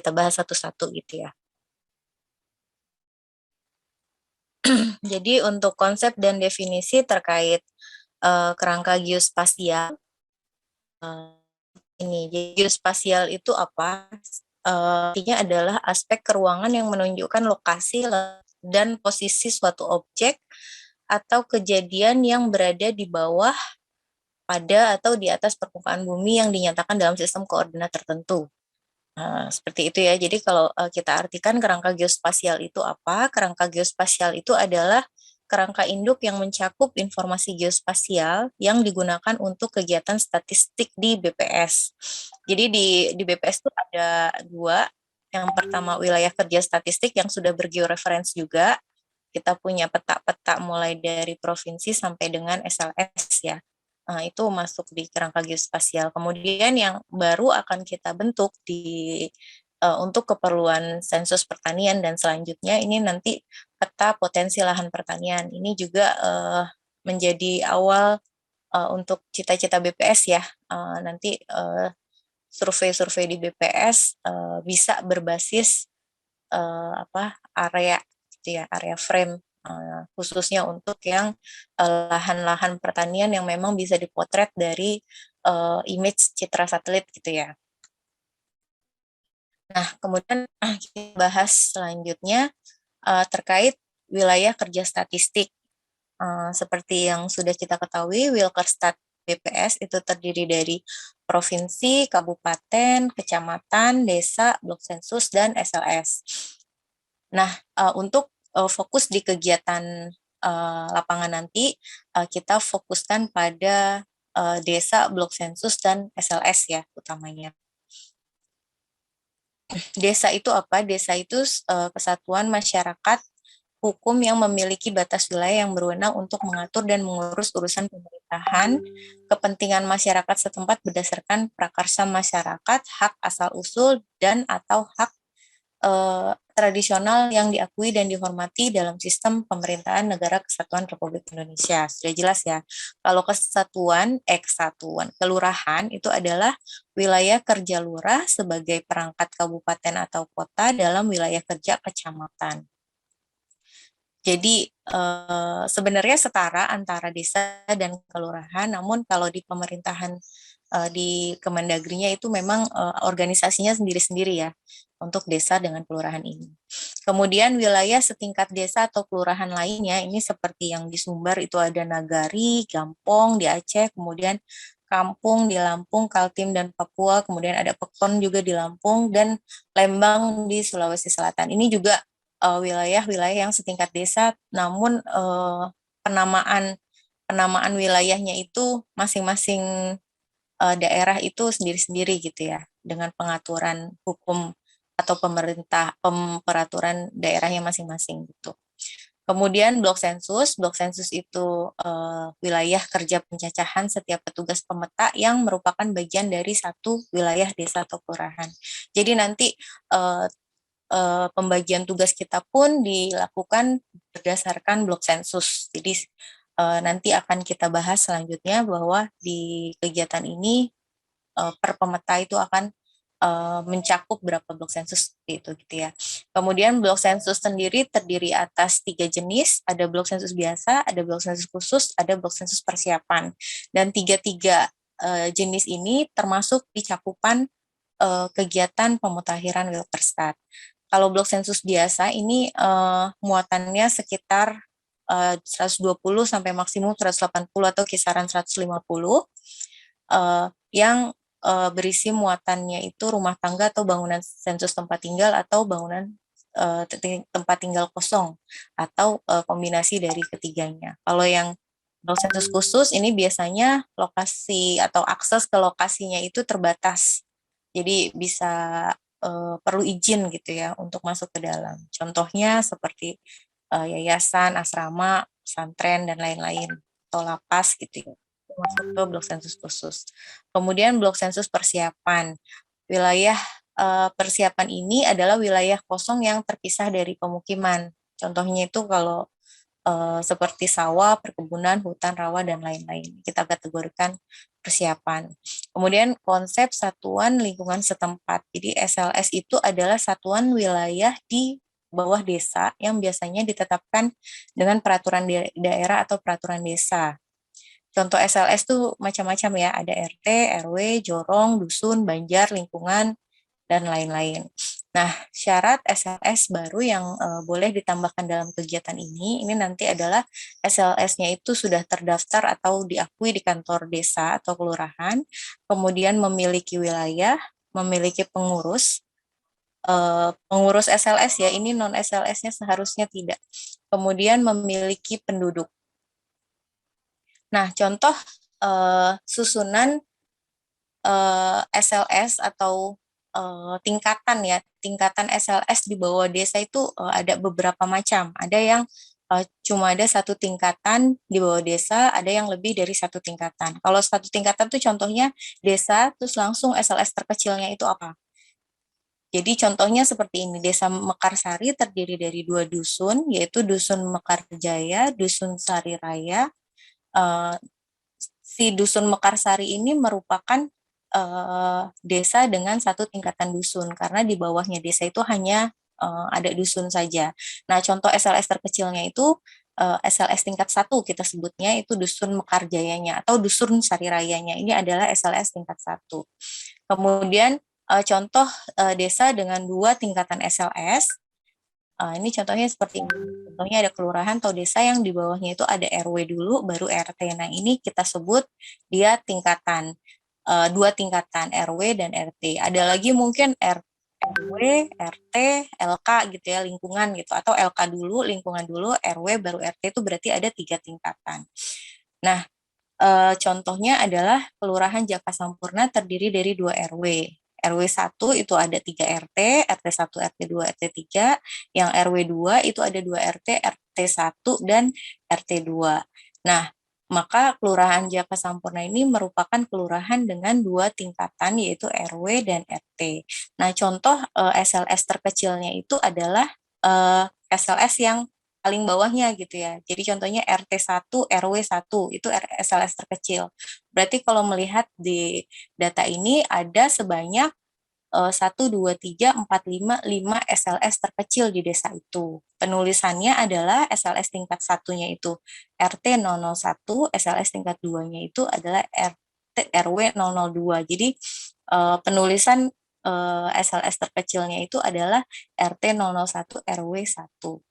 kita bahas satu-satu gitu ya. Jadi untuk konsep dan definisi terkait kerangka geospasial, jadi geospasial itu apa? Artinya adalah aspek keruangan yang menunjukkan lokasi dan posisi suatu objek atau kejadian yang berada di bawah, pada, atau di atas permukaan bumi yang dinyatakan dalam sistem koordinat tertentu. Nah, seperti itu ya. Jadi kalau kita artikan kerangka geospasial itu apa? Kerangka geospasial itu adalah kerangka induk yang mencakup informasi geospasial yang digunakan untuk kegiatan statistik di BPS. Jadi di BPS itu ada dua. Yang pertama wilayah kerja statistik yang sudah bergeoreference juga. Kita punya peta-peta mulai dari provinsi sampai dengan SLS ya. Itu masuk di kerangka geospasial. Kemudian yang baru akan kita bentuk untuk keperluan sensus pertanian dan selanjutnya ini nanti peta potensi lahan pertanian. Ini juga menjadi awal untuk cita-cita BPS ya. Nanti survei-survei di BPS bisa berbasis area gitu ya, area frame khususnya untuk yang lahan-lahan pertanian yang memang bisa dipotret dari image citra satelit gitu ya. Nah, kemudian kita bahas selanjutnya terkait wilayah kerja statistik. Seperti yang sudah kita ketahui, Wilkerstat BPS itu terdiri dari provinsi, kabupaten, kecamatan, desa, blok sensus, dan SLS. Nah, untuk fokus di kegiatan lapangan nanti, kita fokuskan pada desa, blok sensus, dan SLS ya utamanya. Desa itu apa? Desa itu kesatuan masyarakat hukum yang memiliki batas wilayah yang berwenang untuk mengatur dan mengurus urusan pemerintahan, kepentingan masyarakat setempat berdasarkan prakarsa masyarakat, hak asal-usul, dan atau hak tradisional yang diakui dan dihormati dalam sistem pemerintahan Negara Kesatuan Republik Indonesia. Sudah jelas ya. Kalau kesatuan, kelurahan itu adalah wilayah kerja lurah sebagai perangkat kabupaten atau kota dalam wilayah kerja kecamatan. Jadi sebenarnya setara antara desa dan kelurahan, namun kalau di pemerintahan di Kemendagrinya itu memang organisasinya sendiri-sendiri ya untuk desa dengan kelurahan ini. Kemudian wilayah setingkat desa atau kelurahan lainnya ini seperti yang di Sumbar itu ada Nagari, Gampong di Aceh, kemudian Kampung di Lampung, Kaltim dan Papua, kemudian ada Pekon juga di Lampung dan Lembang di Sulawesi Selatan. Ini juga wilayah-wilayah yang setingkat desa, namun penamaan wilayahnya itu masing-masing daerah itu sendiri-sendiri gitu ya, dengan pengaturan hukum atau peraturan daerahnya masing-masing gitu. Kemudian blok sensus itu wilayah kerja pencacahan setiap petugas pemeta yang merupakan bagian dari satu wilayah desa atau kelurahan. Jadi nanti pembagian tugas kita pun dilakukan berdasarkan blok sensus. Jadi nanti akan kita bahas selanjutnya bahwa di kegiatan ini per pemeta itu akan mencakup berapa blok sensus gitu ya. Kemudian blok sensus sendiri terdiri atas 3 jenis, ada blok sensus biasa, ada blok sensus khusus, ada blok sensus persiapan. Dan tiga-tiga jenis ini termasuk di cakupan kegiatan pemutakhiran Wilkerstat. Kalau blok sensus biasa ini muatannya sekitar 120 sampai maksimum 180 atau kisaran 150 yang berisi muatannya itu rumah tangga atau bangunan sensus tempat tinggal atau bangunan tempat tinggal kosong atau kombinasi dari ketiganya. Kalau yang blok sensus khusus ini biasanya lokasi atau akses ke lokasinya itu terbatas. Jadi bisa perlu izin gitu ya untuk masuk ke dalam. Contohnya seperti yayasan, asrama, pesantren dan lain-lain atau lapas gitu ya. Masuk ke blok sensus khusus. Kemudian blok sensus persiapan. Wilayah persiapan ini adalah wilayah kosong yang terpisah dari pemukiman. Contohnya itu kalau seperti sawah, perkebunan, hutan, rawa, dan lain-lain. Kita kategorikan persiapan. Kemudian konsep satuan lingkungan setempat. Jadi SLS itu adalah satuan wilayah di bawah desa yang biasanya ditetapkan dengan peraturan daerah atau peraturan desa. Contoh SLS tuh macam-macam ya, ada RT, RW, jorong, dusun, banjar, lingkungan, dan lain-lain. Nah, syarat SLS baru yang boleh ditambahkan dalam kegiatan ini nanti adalah SLS-nya itu sudah terdaftar atau diakui di kantor desa atau kelurahan, kemudian memiliki wilayah, memiliki pengurus, pengurus SLS ya, ini non SLS-nya seharusnya tidak. Kemudian memiliki penduduk. Nah, contoh susunan SLS atau tingkatan ya, tingkatan SLS di bawah desa itu ada beberapa macam. Ada yang cuma ada satu tingkatan di bawah desa, ada yang lebih dari satu tingkatan. Kalau satu tingkatan itu contohnya desa, terus langsung SLS terkecilnya itu apa? Jadi contohnya seperti ini, Desa Mekarsari terdiri dari 2 dusun, yaitu Dusun Mekarjaya, Dusun Sari Raya. Si Dusun Mekarsari ini merupakan desa dengan satu tingkatan dusun, karena di bawahnya desa itu hanya ada dusun saja. Nah, contoh SLS terkecilnya itu SLS tingkat 1 kita sebutnya itu Dusun Mekarjayanya atau Dusun Sari Rayanya. Ini adalah SLS tingkat 1. Kemudian contoh desa dengan 2 tingkatan SLS, ini contohnya seperti ini. Contohnya ada kelurahan atau desa yang di bawahnya itu ada RW dulu, baru RT. Nah, ini kita sebut dia tingkatan, 2 tingkatan, RW dan RT. Ada lagi mungkin RW, RT, LK gitu ya, lingkungan gitu. Atau LK dulu, lingkungan dulu, RW, baru RT, itu berarti ada 3 tingkatan. Nah, contohnya adalah Kelurahan Jaka Sampurna terdiri dari 2 RW. RW 1 itu ada 3 RT, RT 1, RT 2, RT 3. Yang RW 2 itu ada 2 RT, RT 1 dan RT 2. Nah, maka Kelurahan Jaka Sampurna ini merupakan kelurahan dengan 2 tingkatan, yaitu RW dan RT. Nah, contoh SLS terkecilnya itu adalah SLS yang paling bawahnya gitu ya. Jadi contohnya RT 1, RW 1 itu SLS terkecil. Berarti kalau melihat di data ini ada sebanyak 1, 2, 3, 4, 5 SLS terkecil di desa itu. Penulisannya adalah SLS tingkat satunya itu RT 001, SLS tingkat 2-nya itu adalah RW 002. Jadi penulisan SLS terkecilnya itu adalah RT 001 RW 1.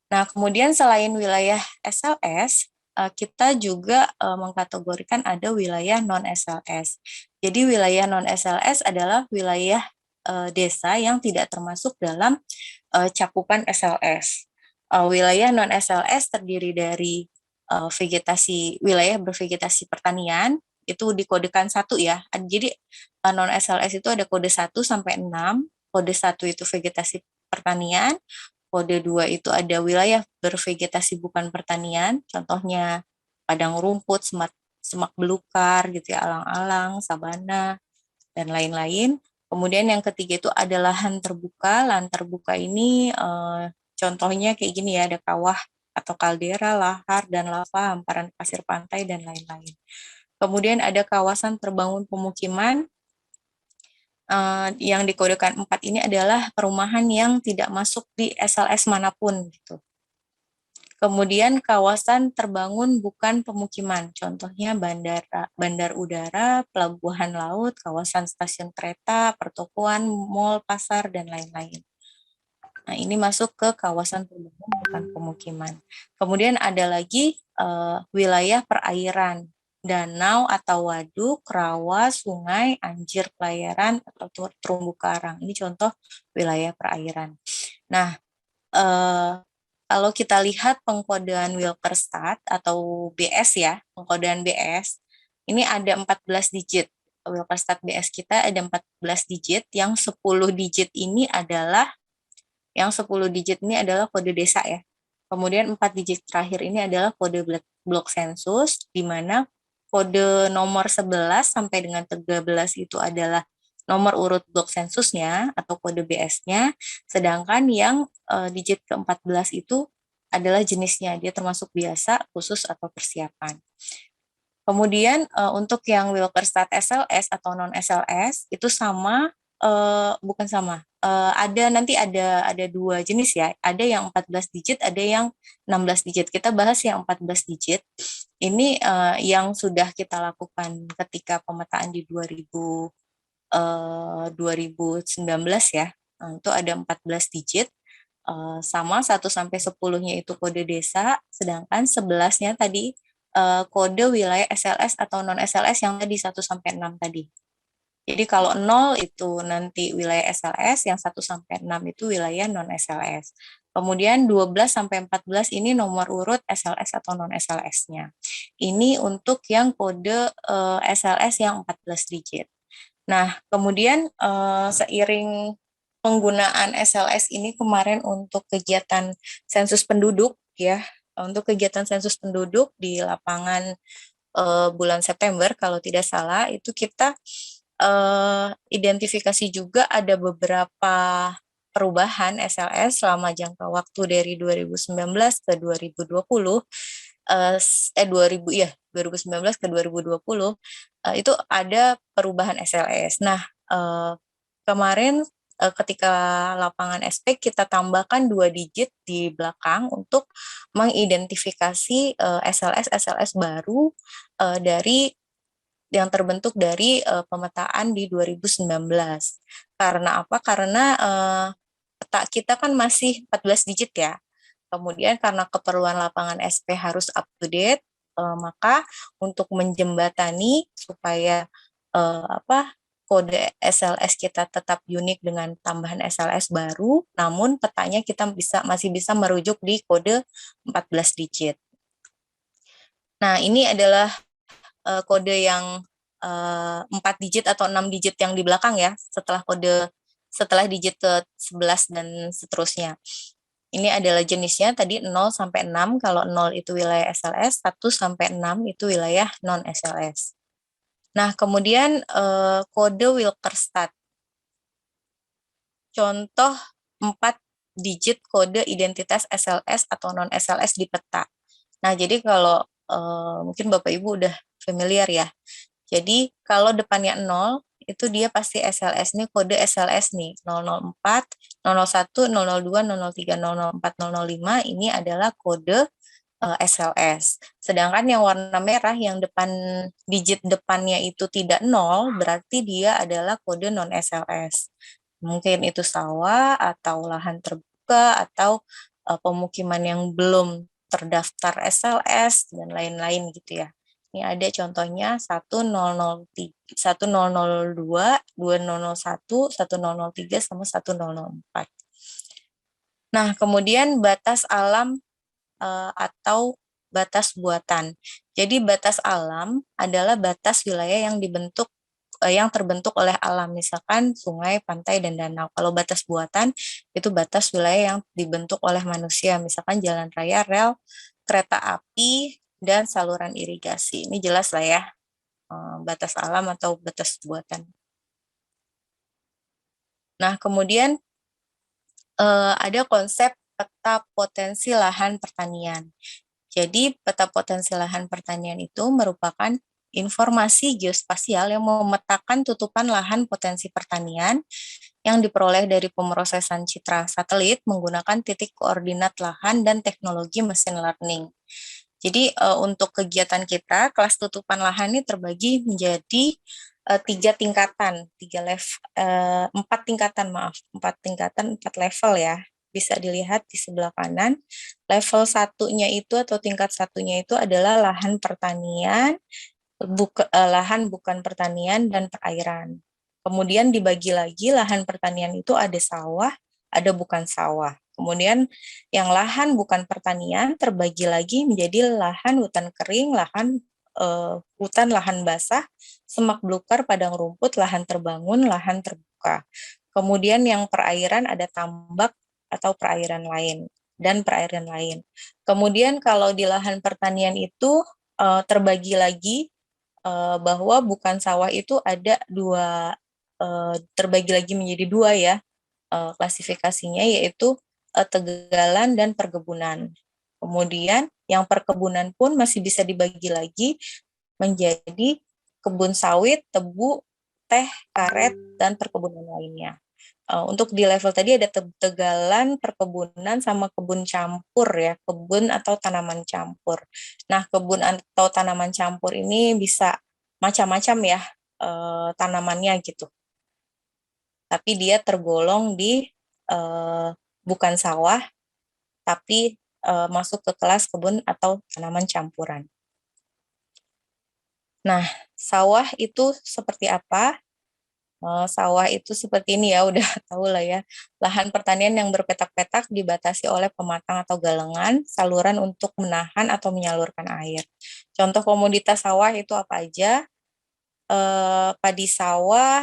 Nah, kemudian selain wilayah SLS, kita juga mengkategorikan ada wilayah non-SLS. Jadi wilayah non-SLS adalah wilayah desa yang tidak termasuk dalam cakupan SLS. Wilayah non-SLS terdiri dari vegetasi wilayah bervegetasi pertanian, itu dikodekan 1 ya. Jadi non-SLS itu ada kode 1 sampai 6. Kode 1 itu vegetasi pertanian, kode 2 itu ada wilayah bervegetasi bukan pertanian, contohnya padang rumput, semak belukar gitu ya, alang-alang, sabana, dan lain-lain. Kemudian yang ketiga itu ada lahan terbuka. Lahan terbuka ini contohnya kayak gini ya, ada kawah atau kaldera, lahar, dan lava, hamparan pasir pantai, dan lain-lain. Kemudian ada kawasan terbangun pemukiman, yang dikodekan 4 ini adalah perumahan yang tidak masuk di SLS manapun gitu. Kemudian kawasan terbangun bukan pemukiman, contohnya bandar udara, pelabuhan laut, kawasan stasiun kereta, pertokoan, mal, pasar, dan lain-lain. Nah, ini masuk ke kawasan terbangun bukan pemukiman. Kemudian ada lagi wilayah perairan, danau atau waduk, rawa, sungai, anjir pelayaran, atau terumbu karang. Ini contoh wilayah perairan. Nah, kalau kita lihat pengkodean Wilkerstat atau BS ya, pengkodean BS, ini ada 14 digit. Wilkerstat BS kita ada 14 digit, yang 10 digit ini adalah kode desa ya. Kemudian 4 digit terakhir ini adalah kode blok sensus, di mana kode nomor 11 sampai dengan 13 itu adalah nomor urut blok sensusnya atau kode BS-nya, sedangkan yang digit ke-14 itu adalah jenisnya, dia termasuk biasa, khusus, atau persiapan. Kemudian untuk yang Wilkerstadt SLS atau non SLS itu sama, bukan sama, ada dua jenis ya, ada yang 14 digit, ada yang 16 digit. Kita bahas yang 14 digit. Ini yang sudah kita lakukan ketika pemetaan di 2019 ya. Itu ada 14 digit. Sama 1 sampai 10-nya itu kode desa, sedangkan 11-nya tadi kode wilayah SLS atau non SLS yang tadi 1 sampai 6 tadi. Jadi kalau 0 itu nanti wilayah SLS, yang 1 sampai 6 itu wilayah non SLS. Kemudian 12 sampai 14 ini nomor urut SLS atau non SLS-nya. Ini untuk yang kode SLS yang 14 digit. Nah, kemudian seiring penggunaan SLS ini kemarin untuk kegiatan sensus penduduk ya, untuk kegiatan sensus penduduk di lapangan bulan September kalau tidak salah, itu kita identifikasi juga ada beberapa perubahan SLS selama jangka waktu dari 2019 ke 2020, 2019 ke 2020 itu ada perubahan SLS. Nah, kemarin ketika lapangan SP kita tambahkan 2 digit di belakang untuk mengidentifikasi SLS baru dari yang terbentuk dari pemetaan di 2019. Karena apa? Karena peta kita kan masih 14 digit ya. Kemudian karena keperluan lapangan SP harus up to date, maka untuk menjembatani supaya kode SLS kita tetap unik dengan tambahan SLS baru, namun petanya kita masih bisa merujuk di kode 14 digit. Nah, ini adalah kode yang 4 digit atau 6 digit yang di belakang ya, setelah digit ke 11 dan seterusnya. Ini adalah jenisnya tadi 0 sampai 6, kalau 0 itu wilayah SLS, 1 sampai 6 itu wilayah non SLS. Nah, kemudian kode Wilkerstadt. Contoh 4 digit kode identitas SLS atau non SLS di peta. Nah, jadi kalau mungkin Bapak Ibu udah familiar ya. Jadi kalau depannya 0, itu dia pasti SLS nih, kode SLS nih, 004, 001, 002, 003, 004, 005, ini adalah kode SLS. Sedangkan yang warna merah yang digit depannya itu tidak 0, berarti dia adalah kode non SLS. Mungkin itu sawah atau lahan terbuka atau pemukiman yang belum terdaftar SLS dan lain-lain gitu ya. Ini ada contohnya 1003, 1002, 2001, 1003 sama 1004. Nah, kemudian batas alam atau batas buatan. Jadi batas alam adalah batas wilayah yang terbentuk oleh alam, misalkan sungai, pantai, dan danau. Kalau batas buatan itu batas wilayah yang dibentuk oleh manusia, misalkan jalan raya, rel, kereta api, dan saluran irigasi. Ini jelas lah ya, batas alam atau batas buatan. Nah, kemudian ada konsep peta potensi lahan pertanian. Jadi peta potensi lahan pertanian itu merupakan informasi geospasial yang memetakan tutupan lahan potensi pertanian yang diperoleh dari pemrosesan citra satelit menggunakan titik koordinat lahan dan teknologi machine learning. Jadi untuk kegiatan kita, kelas tutupan lahan ini terbagi menjadi 4 level ya. Bisa dilihat di sebelah kanan. Level satunya itu atau tingkat satunya itu adalah lahan pertanian, lahan bukan pertanian dan perairan. Kemudian dibagi lagi lahan pertanian itu ada sawah, ada bukan sawah. Kemudian yang lahan bukan pertanian terbagi lagi menjadi lahan hutan kering, hutan lahan basah, semak belukar, padang rumput, lahan terbangun, lahan terbuka. Kemudian yang perairan ada tambak atau perairan lain dan perairan lain. Kemudian kalau di lahan pertanian itu terbagi lagi bahwa bukan sawah itu ada terbagi lagi menjadi 2 ya klasifikasinya, yaitu tegalan dan perkebunan. Kemudian yang perkebunan pun masih bisa dibagi lagi menjadi kebun sawit, tebu, teh, karet, dan perkebunan lainnya. Untuk di level tadi ada tegalan, perkebunan, sama kebun campur ya, kebun atau tanaman campur. Nah, kebun atau tanaman campur ini bisa macam-macam ya tanamannya gitu. Tapi dia tergolong di bukan sawah, tapi masuk ke kelas kebun atau tanaman campuran. Nah, sawah itu seperti apa? Sawah itu seperti ini ya, udah tahu lah ya. Lahan pertanian yang berpetak-petak dibatasi oleh pematang atau galengan, saluran untuk menahan atau menyalurkan air. Contoh komoditas sawah itu apa aja? Padi sawah,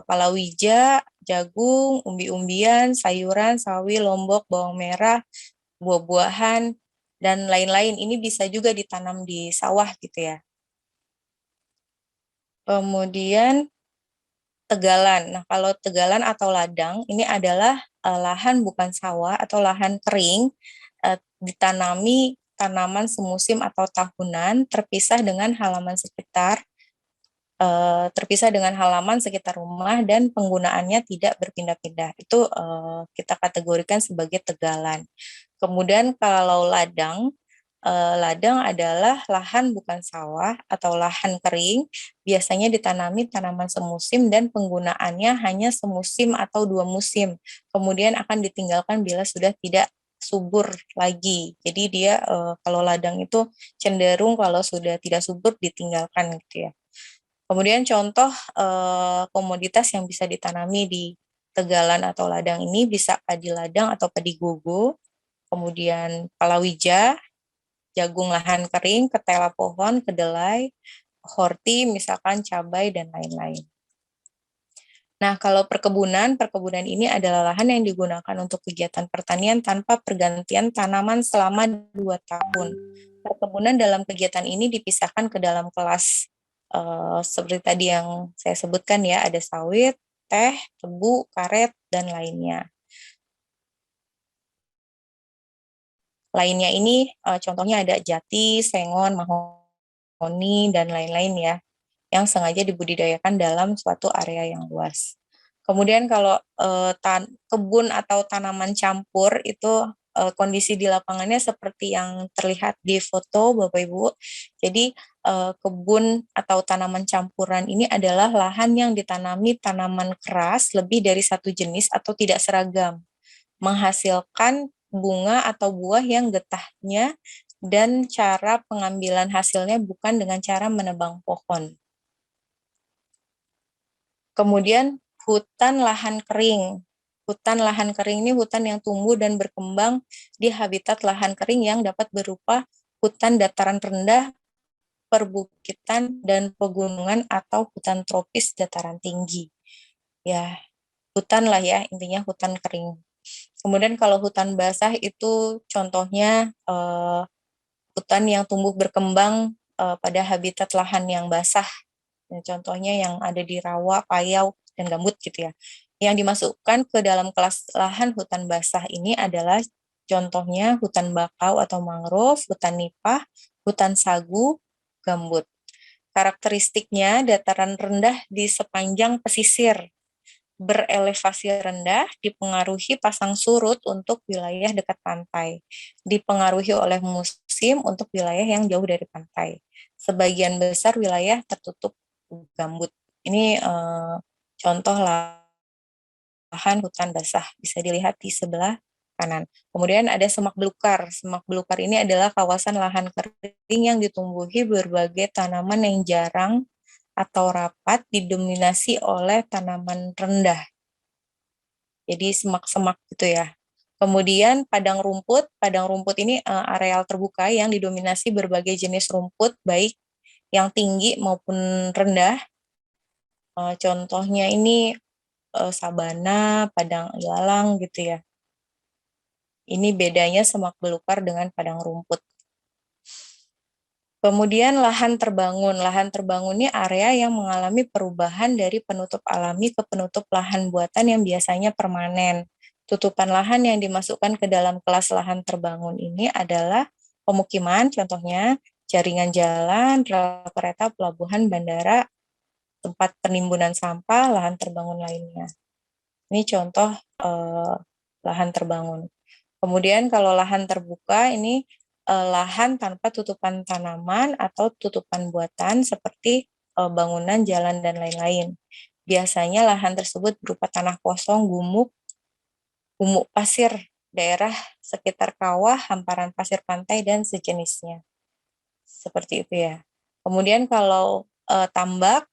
palawija, jagung, umbi-umbian, sayuran, sawi, lombok, bawang merah, buah-buahan, dan lain-lain. Ini bisa juga ditanam di sawah gitu ya. Kemudian tegalan. Nah, kalau tegalan atau ladang ini adalah lahan bukan sawah atau lahan kering, ditanami tanaman semusim atau tahunan, terpisah dengan halaman sekitar rumah dan penggunaannya tidak berpindah-pindah. Itu kita kategorikan sebagai tegalan. Kemudian kalau ladang adalah lahan bukan sawah atau lahan kering, biasanya ditanami tanaman semusim dan penggunaannya hanya semusim atau 2 musim. Kemudian akan ditinggalkan bila sudah tidak subur lagi. Jadi dia kalau ladang itu cenderung kalau sudah tidak subur ditinggalkan gitu ya. Kemudian contoh komoditas yang bisa ditanami di tegalan atau ladang ini bisa padi ladang atau padi gogo, kemudian palawija, jagung lahan kering, ketela pohon, kedelai, horti, misalkan cabai, dan lain-lain. Nah, kalau perkebunan ini adalah lahan yang digunakan untuk kegiatan pertanian tanpa pergantian tanaman selama 2 tahun. Perkebunan dalam kegiatan ini dipisahkan ke dalam kelas seperti tadi yang saya sebutkan ya, ada sawit, teh, tebu, karet, dan lainnya. Lainnya ini contohnya ada jati, sengon, mahoni, dan lain-lain ya, yang sengaja dibudidayakan dalam suatu area yang luas. Kemudian kalau kebun atau tanaman campur itu kondisi di lapangannya seperti yang terlihat di foto Bapak Ibu. Jadi kebun atau tanaman campuran ini adalah lahan yang ditanami tanaman keras lebih dari satu jenis atau tidak seragam, menghasilkan bunga atau buah yang getahnya dan cara pengambilan hasilnya bukan dengan cara menebang pohon. Kemudian hutan lahan kering. Hutan lahan kering ini hutan yang tumbuh dan berkembang di habitat lahan kering yang dapat berupa hutan dataran rendah, perbukitan, dan pegunungan atau hutan tropis dataran tinggi. Ya, hutan lah ya, intinya hutan kering. Kemudian kalau hutan basah itu contohnya hutan yang tumbuh berkembang pada habitat lahan yang basah. Contohnya yang ada di rawa, payau, dan gambut gitu ya. Yang dimasukkan ke dalam kelas lahan hutan basah ini adalah contohnya hutan bakau atau mangrove, hutan nipah, hutan sagu, gambut. Karakteristiknya dataran rendah di sepanjang pesisir, berelevasi rendah, dipengaruhi pasang surut untuk wilayah dekat pantai, dipengaruhi oleh musim untuk wilayah yang jauh dari pantai. Sebagian besar wilayah tertutup gambut. Ini contoh lahan hutan basah, bisa dilihat di sebelah kanan. Kemudian ada semak belukar. Semak belukar ini adalah kawasan lahan kering yang ditumbuhi berbagai tanaman yang jarang atau rapat didominasi oleh tanaman rendah. Jadi semak-semak gitu ya. Kemudian padang rumput ini areal terbuka yang didominasi berbagai jenis rumput, baik yang tinggi maupun rendah. Contohnya ini sabana, padang ilalang gitu ya. Ini bedanya semak belukar dengan padang rumput. Kemudian lahan terbangun. Lahan terbangun ini area yang mengalami perubahan dari penutup alami ke penutup lahan buatan yang biasanya permanen. tutupan lahan yang dimasukkan ke dalam kelas lahan terbangun ini adalah pemukiman, contohnya jaringan jalan, rel kereta, pelabuhan, bandara, tempat penimbunan sampah, lahan terbangun lainnya. Ini contoh lahan terbangun. Kemudian kalau lahan terbuka ini lahan tanpa tutupan tanaman atau tutupan buatan seperti bangunan, jalan, dan lain-lain. Biasanya lahan tersebut berupa tanah kosong, gumuk pasir, daerah sekitar kawah, hamparan pasir pantai, dan sejenisnya. Seperti itu ya. Kemudian kalau tambak,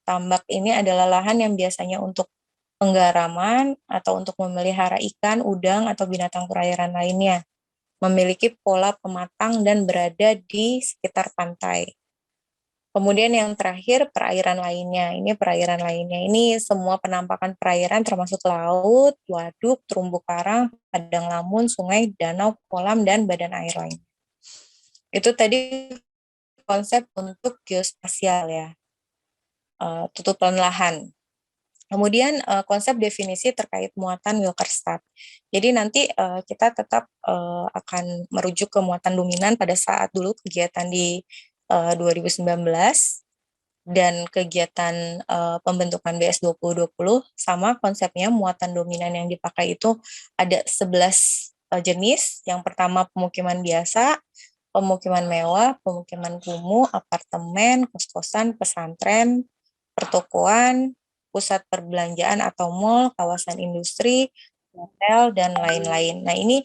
tambak ini adalah lahan yang biasanya untuk penggaraman atau untuk memelihara ikan, udang, atau binatang perairan lainnya. Memiliki pola pematang dan berada di sekitar pantai. Kemudian yang terakhir perairan lainnya. Ini perairan lainnya. Ini semua penampakan perairan termasuk laut, waduk, terumbu karang, padang lamun, sungai, danau, kolam, dan badan air lain. Itu tadi konsep untuk geospasial ya. Tutupan lahan. Kemudian konsep definisi terkait muatan Wilkerstadt. Jadi nanti kita tetap akan merujuk ke muatan dominan pada saat dulu kegiatan di 2019 dan kegiatan pembentukan BS 2020 sama konsepnya muatan dominan yang dipakai itu ada 11 jenis. Yang pertama pemukiman biasa, pemukiman mewah, pemukiman kumuh, apartemen, kos-kosan, pesantren, pertokoan, pusat perbelanjaan atau mall, kawasan industri, hotel, dan lain-lain. Nah, ini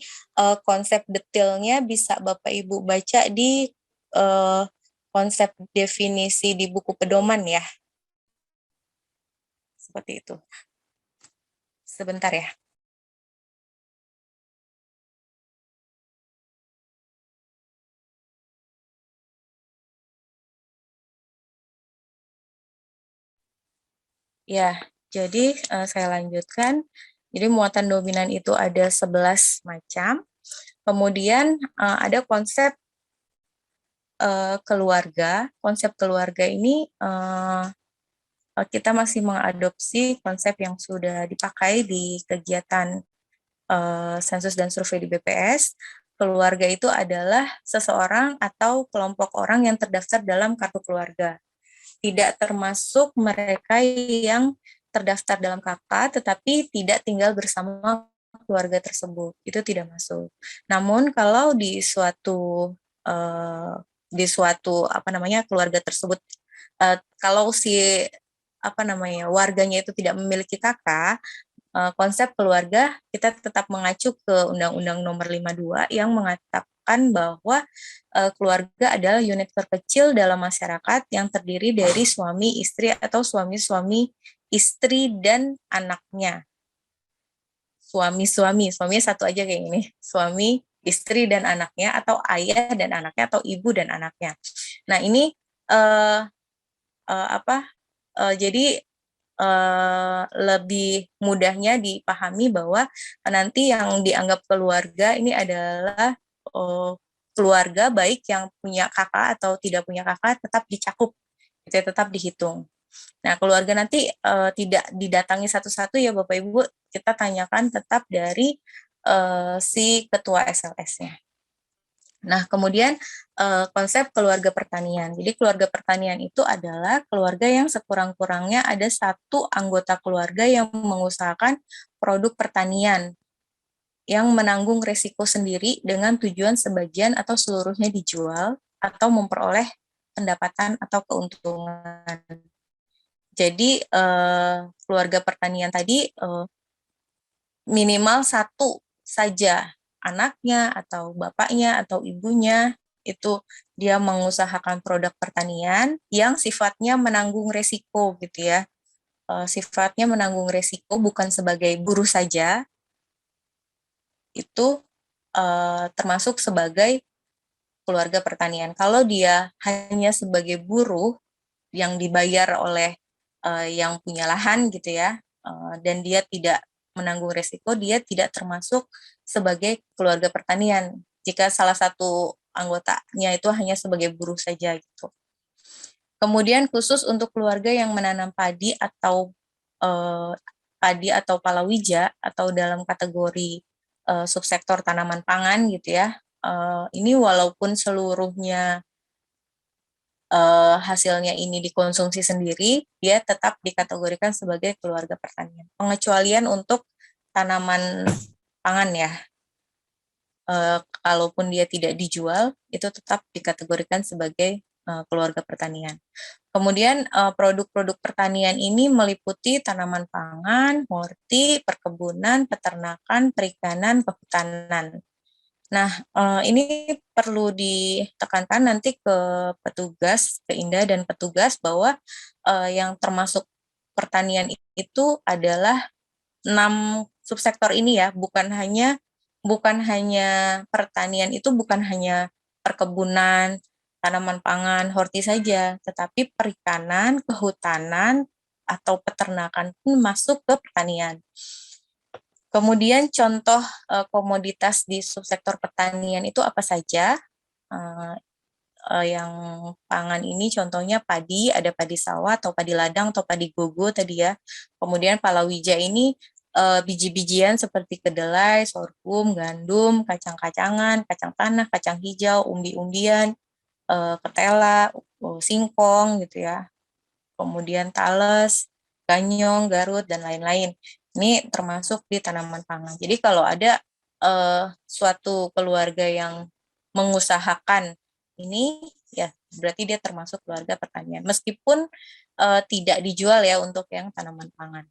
konsep detailnya bisa Bapak Ibu baca di konsep definisi di buku pedoman ya. Seperti itu. Sebentar ya. Ya, jadi saya lanjutkan. Jadi muatan dominan itu ada 11 macam. Kemudian ada konsep keluarga. Konsep keluarga ini kita masih mengadopsi konsep yang sudah dipakai di kegiatan sensus dan survei di BPS. Keluarga itu adalah seseorang atau kelompok orang yang terdaftar dalam kartu keluarga. Tidak termasuk mereka yang terdaftar dalam KK tetapi tidak tinggal bersama keluarga tersebut. Itu tidak masuk. Namun kalau di suatu apa namanya keluarga tersebut kalau si apa namanya warganya itu tidak memiliki kakak, konsep keluarga kita tetap mengacu ke Undang-Undang Nomor 52 yang mengatakan bahwa keluarga adalah unit terkecil dalam masyarakat yang terdiri dari suami, istri, atau suami-suami, istri, dan anaknya. Suami-suami, suaminya satu aja kayak gini. Suami, istri, dan anaknya, atau ayah dan anaknya, atau ibu dan anaknya. Nah, ini uh, jadi lebih mudahnya dipahami bahwa nanti yang dianggap keluarga ini adalah keluarga baik yang punya kakak atau tidak punya kakak tetap dicakup, gitu, tetap dihitung. Nah, keluarga nanti tidak didatangi satu-satu ya Bapak Ibu, kita tanyakan tetap dari si ketua SLS-nya. Nah, kemudian konsep keluarga pertanian. Jadi keluarga pertanian itu adalah keluarga yang sekurang-kurangnya ada satu anggota keluarga yang mengusahakan produk pertanian yang menanggung resiko sendiri dengan tujuan sebagian atau seluruhnya dijual atau memperoleh pendapatan atau keuntungan. Jadi keluarga pertanian tadi minimal satu saja anaknya atau bapaknya atau ibunya itu dia mengusahakan produk pertanian yang sifatnya menanggung resiko gitu ya. Sifatnya menanggung resiko bukan sebagai buruh saja, itu termasuk sebagai keluarga pertanian. Kalau dia hanya sebagai buruh yang dibayar oleh yang punya lahan gitu ya, dan dia tidak menanggung resiko, dia tidak termasuk sebagai keluarga pertanian. Jika salah satu anggotanya itu hanya sebagai buruh saja gitu. Kemudian khusus untuk keluarga yang menanam padi atau padi atau palawija atau dalam kategori subsektor tanaman pangan gitu ya. Ini walaupun seluruhnya hasilnya ini dikonsumsi sendiri, dia tetap dikategorikan sebagai keluarga pertanian. Pengecualian untuk tanaman pangan ya, kalaupun dia tidak dijual, itu tetap dikategorikan sebagai keluarga pertanian. Kemudian produk-produk pertanian ini meliputi tanaman pangan, horti, perkebunan, peternakan, perikanan, kehutanan. Nah, ini perlu ditekankan nanti ke petugas, ke Indah dan petugas bahwa yang termasuk pertanian itu adalah 6 subsektor ini ya, bukan hanya pertanian itu bukan hanya perkebunan, tanaman pangan, horti saja, tetapi perikanan, kehutanan, atau peternakan pun masuk ke pertanian. Kemudian contoh komoditas di subsektor pertanian itu apa saja? Yang pangan ini contohnya padi, ada padi sawah atau padi ladang atau padi gogo tadi ya. Kemudian palawija ini biji-bijian seperti kedelai, sorghum, gandum, kacang-kacangan, kacang tanah, kacang hijau, umbi-umbian, ketela, singkong gitu ya. Kemudian tales, ganyong, garut, dan lain-lain. Ini termasuk di tanaman pangan. Jadi kalau ada suatu keluarga yang mengusahakan ini, ya berarti dia termasuk keluarga pertanian. Meskipun tidak dijual ya untuk yang tanaman pangan.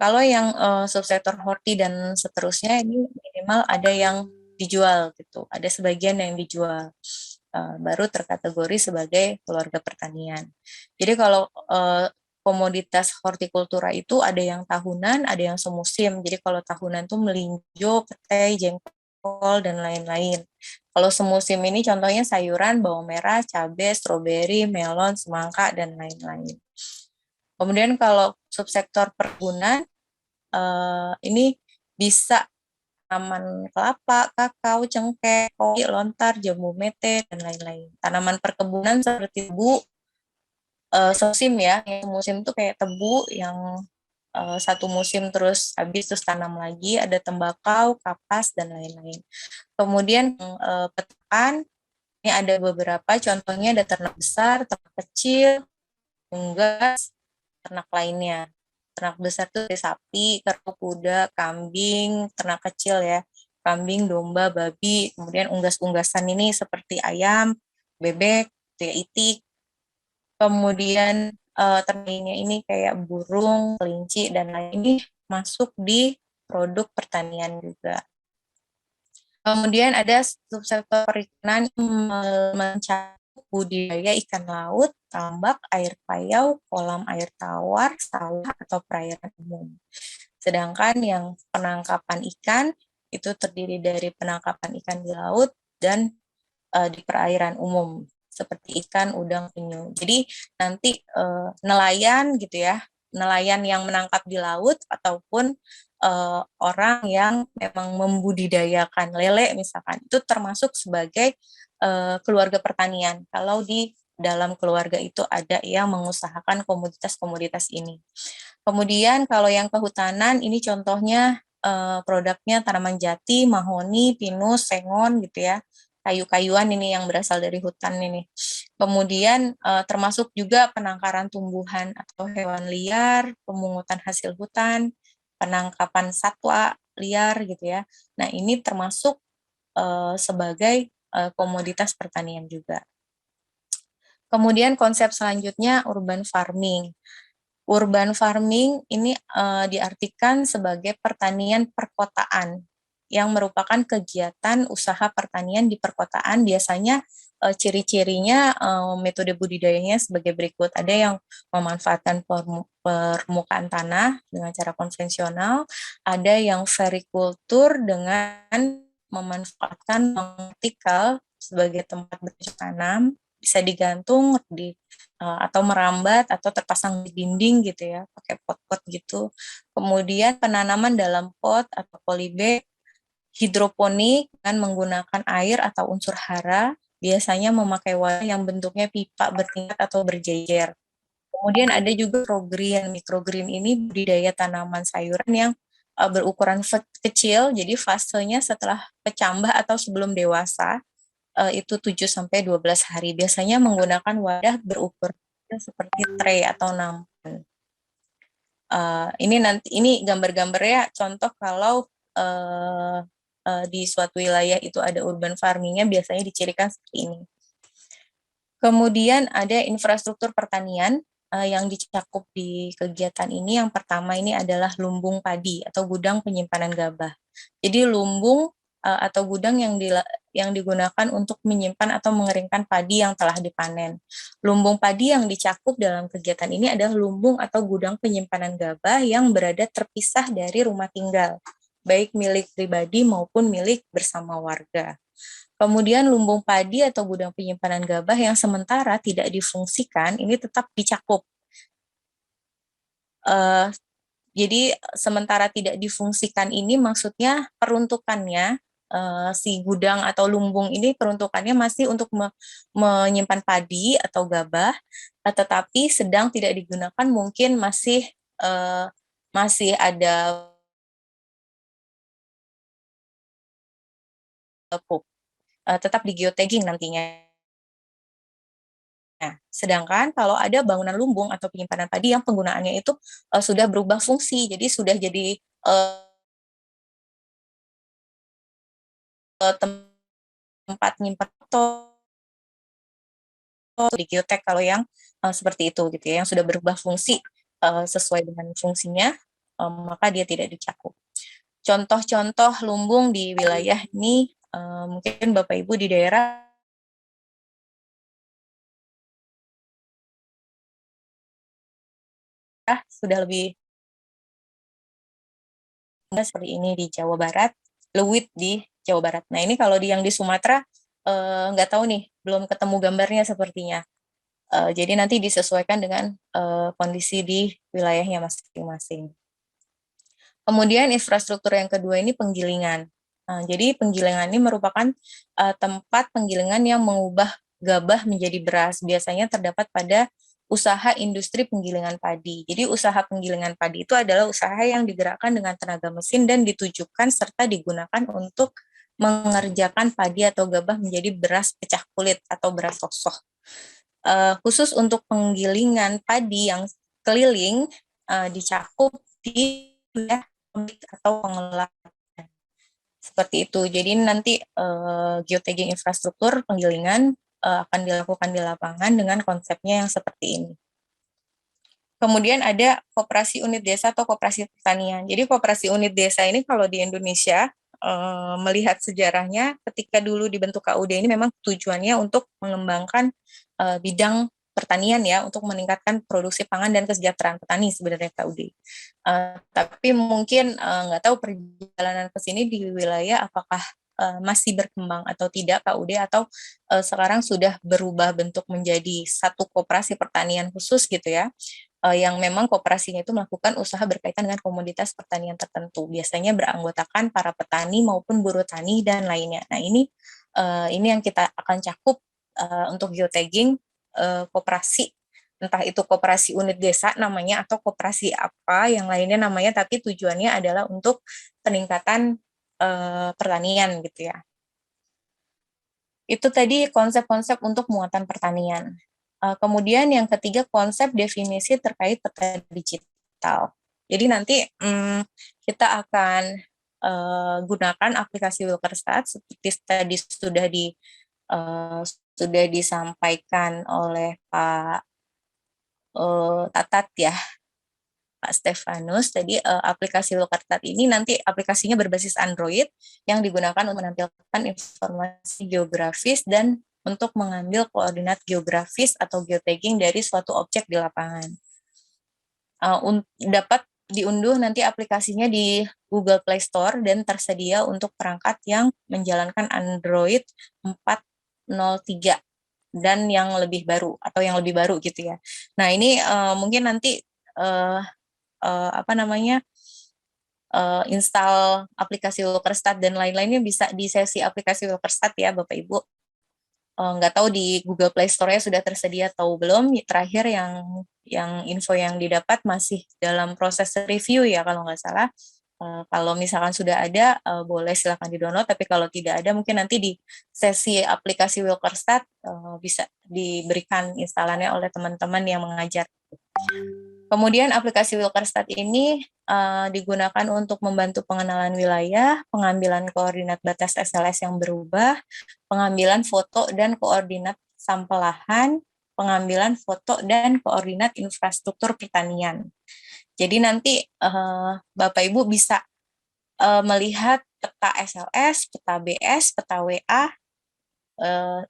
Kalau yang subsektor horti dan seterusnya ini minimal ada yang dijual gitu. Ada sebagian yang dijual. Baru terkategori sebagai keluarga pertanian. Jadi kalau komoditas hortikultura itu ada yang tahunan, ada yang semusim. Jadi kalau tahunan tuh melinjo, petai, jengkol, dan lain-lain. Kalau semusim ini contohnya sayuran, bawang merah, cabai, stroberi, melon, semangka, dan lain-lain. Kemudian kalau subsektor perkebunan, ini bisa tanaman kelapa, kakao, cengkeh, kopi, lontar, jambu mete, dan lain-lain. Tanaman perkebunan seperti tebu, semusim ya, yang musim itu kayak tebu yang satu musim terus habis terus tanam lagi, ada tembakau, kapas, dan lain-lain. Kemudian peternakan, ini ada beberapa, contohnya ada ternak besar, ternak kecil, unggas, ternak lainnya. Ternak besar itu sapi, kerbau, kuda, kambing, ternak kecil ya, kambing, domba, babi, kemudian unggas-unggasan ini seperti ayam, bebek, itik, kemudian ternaknya ini kayak burung, kelinci, dan lain ini masuk di produk pertanian juga. Kemudian ada subsektor perikanan mencakup budidaya ikan laut, tambak, air payau, kolam air tawar, sawah, atau perairan umum. Sedangkan yang penangkapan ikan itu terdiri dari penangkapan ikan di laut dan di perairan umum seperti ikan, udang, penyu. Jadi nanti nelayan gitu ya, nelayan yang menangkap di laut ataupun orang yang memang membudidayakan lele misalkan, itu termasuk sebagai keluarga pertanian. Kalau di dalam keluarga itu ada yang mengusahakan komoditas-komoditas ini. Kemudian kalau yang kehutanan ini contohnya produknya tanaman jati, mahoni, pinus, sengon gitu ya. Kayu-kayuan ini yang berasal dari hutan ini. Kemudian termasuk juga penangkaran tumbuhan atau hewan liar, pemungutan hasil hutan, penangkapan satwa liar gitu ya. Nah, ini termasuk sebagai komoditas pertanian juga. Kemudian konsep selanjutnya urban farming. Urban farming ini diartikan sebagai pertanian perkotaan yang merupakan kegiatan usaha pertanian di perkotaan. Biasanya ciri-cirinya metode budidayanya sebagai berikut. Ada yang memanfaatkan permukaan tanah dengan cara konvensional, ada yang verikultur dengan memanfaatkan vertikal sebagai tempat bercocok tanam, bisa digantung atau merambat atau terpasang di dinding gitu ya, pakai pot-pot gitu. Kemudian penanaman dalam pot atau polybag, hidroponik dengan menggunakan air atau unsur hara, biasanya memakai wadah yang bentuknya pipa bertingkat atau berjejer. Kemudian ada juga microgreen. Microgreen ini budidaya tanaman sayuran yang berukuran kecil, jadi fasenya setelah kecambah atau sebelum dewasa, itu 7 sampai 12 hari. Biasanya menggunakan wadah berukur seperti tray atau nampan. Ini gambar-gambarnya contoh kalau di suatu wilayah itu ada urban farmingnya, biasanya dicirikan seperti ini. Kemudian ada infrastruktur pertanian yang dicakup di kegiatan ini. Yang pertama ini adalah lumbung padi atau gudang penyimpanan gabah. Jadi lumbung atau gudang yang digunakan untuk menyimpan atau mengeringkan padi yang telah dipanen. Lumbung padi yang dicakup dalam kegiatan ini adalah lumbung atau gudang penyimpanan gabah yang berada terpisah dari rumah tinggal, baik milik pribadi maupun milik bersama warga. Kemudian lumbung padi atau gudang penyimpanan gabah yang sementara tidak difungsikan ini tetap dicakup. Jadi sementara tidak difungsikan ini maksudnya peruntukannya si gudang atau lumbung ini peruntukannya masih untuk menyimpan padi atau gabah, tetapi sedang tidak digunakan, mungkin masih ada pupuk, tetap di geotagging nantinya. Nah, sedangkan kalau ada bangunan lumbung atau penyimpanan padi yang penggunaannya itu sudah berubah fungsi, jadi sudah jadi tempat nyimpan atau di geotek kalau yang seperti itu gitu ya, yang sudah berubah fungsi sesuai dengan fungsinya, maka dia tidak dicakup. Contoh-contoh lumbung di wilayah ini, mungkin Bapak Ibu di daerah sudah lebih seperti ini di Jawa Barat, Lewit di Jawa Barat. Nah ini kalau yang di Sumatera nggak tahu nih, belum ketemu gambarnya sepertinya. Jadi nanti disesuaikan dengan kondisi di wilayahnya masing-masing. Kemudian infrastruktur yang kedua ini penggilingan. Jadi penggilingan ini merupakan tempat penggilingan yang mengubah gabah menjadi beras. Biasanya terdapat pada usaha industri penggilingan padi. Jadi usaha penggilingan padi itu adalah usaha yang digerakkan dengan tenaga mesin dan ditujukan serta digunakan untuk mengerjakan padi atau gabah menjadi beras pecah kulit atau beras sosok. Khusus untuk penggilingan padi yang keliling dicakup di ya, atau pengelolaan seperti itu. Jadi nanti geotagging infrastruktur penggilingan akan dilakukan di lapangan dengan konsepnya yang seperti ini. Kemudian ada koperasi unit desa atau koperasi pertanian. Jadi koperasi unit desa ini kalau di Indonesia melihat sejarahnya, ketika dulu dibentuk KUD ini memang tujuannya untuk mengembangkan bidang pertanian ya, untuk meningkatkan produksi pangan dan kesejahteraan petani sebenarnya KUD. Tapi mungkin nggak tahu perjalanan ke sini di wilayah apakah masih berkembang atau tidak KUD, atau sekarang sudah berubah bentuk menjadi satu koperasi pertanian khusus gitu ya, yang memang koperasinya itu melakukan usaha berkaitan dengan komoditas pertanian tertentu. Biasanya beranggotakan para petani maupun buruh tani dan lainnya. Nah ini yang kita akan cakup untuk geotagging koperasi, entah itu koperasi unit desa namanya atau koperasi apa yang lainnya namanya, tapi tujuannya adalah untuk peningkatan pertanian gitu ya. Itu tadi konsep-konsep untuk muatan pertanian. Kemudian yang ketiga, konsep definisi terkait peta digital. Jadi nanti kita akan gunakan aplikasi Wilkerstat seperti tadi sudah disampaikan oleh Pak Tatat ya, Pak Stefanus. Tadi aplikasi Wilkerstat ini nanti aplikasinya berbasis Android yang digunakan untuk menampilkan informasi geografis dan untuk mengambil koordinat geografis atau geotagging dari suatu objek di lapangan. Dapat diunduh nanti aplikasinya di Google Play Store dan tersedia untuk perangkat yang menjalankan Android 4.03 dan yang lebih baru atau yang lebih baru gitu ya. Nah ini mungkin nanti install aplikasi Wilkerstat dan lain-lainnya bisa di sesi aplikasi Wilkerstat ya Bapak Ibu. Nggak tahu di Google Play Store-nya sudah tersedia atau belum. Terakhir yang info yang didapat masih dalam proses review ya kalau nggak salah. Kalau misalkan sudah ada, boleh silakan di-download, tapi kalau tidak ada mungkin nanti di sesi aplikasi Wilkerstat bisa diberikan instalannya oleh teman-teman yang mengajar. Kemudian aplikasi Wilkerstat ini digunakan untuk membantu pengenalan wilayah, pengambilan koordinat batas SLS yang berubah, pengambilan foto dan koordinat sampel lahan, pengambilan foto dan koordinat infrastruktur pertanian. Jadi nanti Bapak Ibu bisa melihat peta SLS, peta BS, peta WA,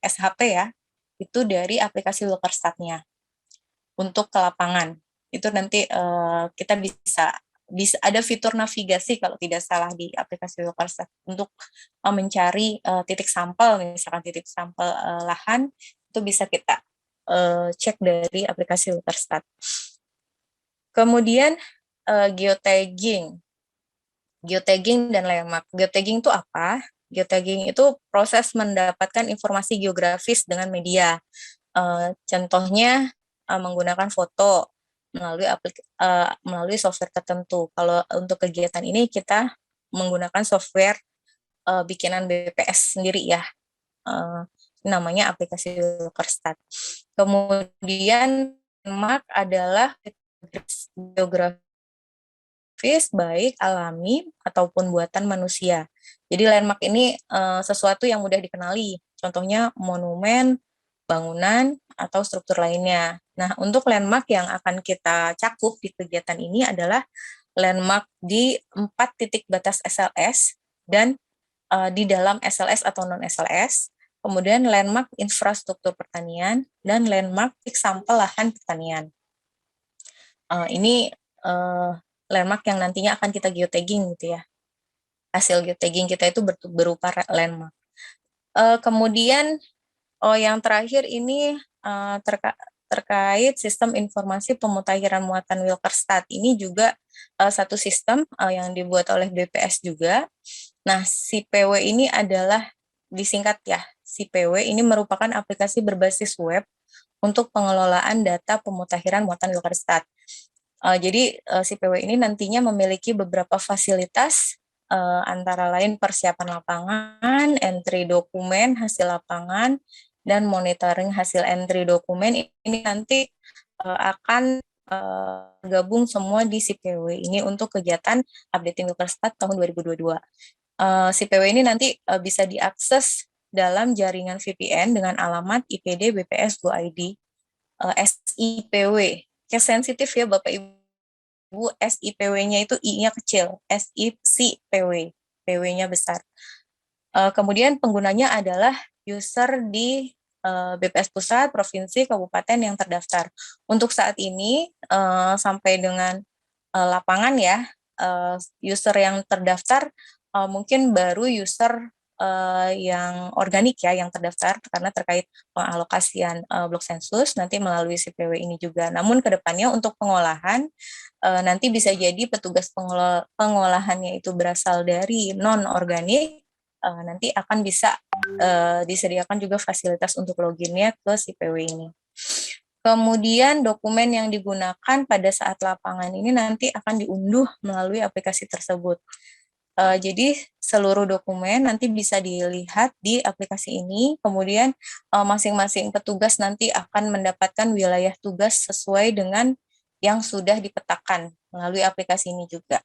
SHP ya, itu dari aplikasi Wilkerstat-nya untuk ke lapangan. Itu nanti kita bisa ada fitur navigasi kalau tidak salah di aplikasi Wilkerstat untuk mencari titik sampel, misalkan titik sampel lahan, itu bisa kita cek dari aplikasi Wilkerstat. Kemudian geotagging dan landmark. Geotagging itu apa? Geotagging itu proses mendapatkan informasi geografis dengan media. Contohnya menggunakan foto melalui software tertentu. Kalau untuk kegiatan ini kita menggunakan software bikinan BPS sendiri ya. Namanya aplikasi Wilkerstat. Kemudian landmark adalah geografis baik alami ataupun buatan manusia. Jadi landmark ini sesuatu yang mudah dikenali. Contohnya monumen, bangunan, atau struktur lainnya. Nah, untuk landmark yang akan kita cakup di kegiatan ini adalah landmark di 4 titik batas SLS dan di dalam SLS atau non-SLS, kemudian landmark infrastruktur pertanian, dan landmark sampel lahan pertanian. Ini landmark yang nantinya akan kita geotagging gitu ya. Hasil geotagging kita itu berupa landmark. Kemudian yang terakhir ini terkait sistem informasi pemutakhiran muatan Wilkerstat. Ini juga satu sistem yang dibuat oleh BPS juga. Nah, si PW ini adalah disingkat ya, si PW ini merupakan aplikasi berbasis web untuk pengelolaan data pemutakhiran muatan Wilkerstat. Jadi si PW ini nantinya memiliki beberapa fasilitas antara lain persiapan lapangan, entry dokumen, hasil lapangan, dan monitoring hasil entry dokumen. Ini nanti akan gabung semua di si PW ini untuk kegiatan updating Wilkerstat tahun 2022. Si PW ini nanti bisa diakses dalam jaringan VPN dengan alamat IPD BPS Go ID SIPW. Kayak sensitif ya Bapak Ibu, SIPW-nya itu I-nya kecil, SIPW, PW-nya besar. Kemudian penggunanya adalah user di BPS Pusat, Provinsi, Kabupaten yang terdaftar. Untuk saat ini sampai dengan lapangan ya, user yang terdaftar mungkin baru user yang organik ya yang terdaftar karena terkait pengalokasian blok sensus nanti melalui CPW ini juga. Namun kedepannya untuk pengolahan nanti bisa jadi petugas pengolahannya itu berasal dari non organik, nanti akan bisa disediakan juga fasilitas untuk loginnya ke CPW ini. Kemudian dokumen yang digunakan pada saat lapangan ini nanti akan diunduh melalui aplikasi tersebut. Jadi seluruh dokumen nanti bisa dilihat di aplikasi ini, kemudian masing-masing petugas nanti akan mendapatkan wilayah tugas sesuai dengan yang sudah dipetakan melalui aplikasi ini juga.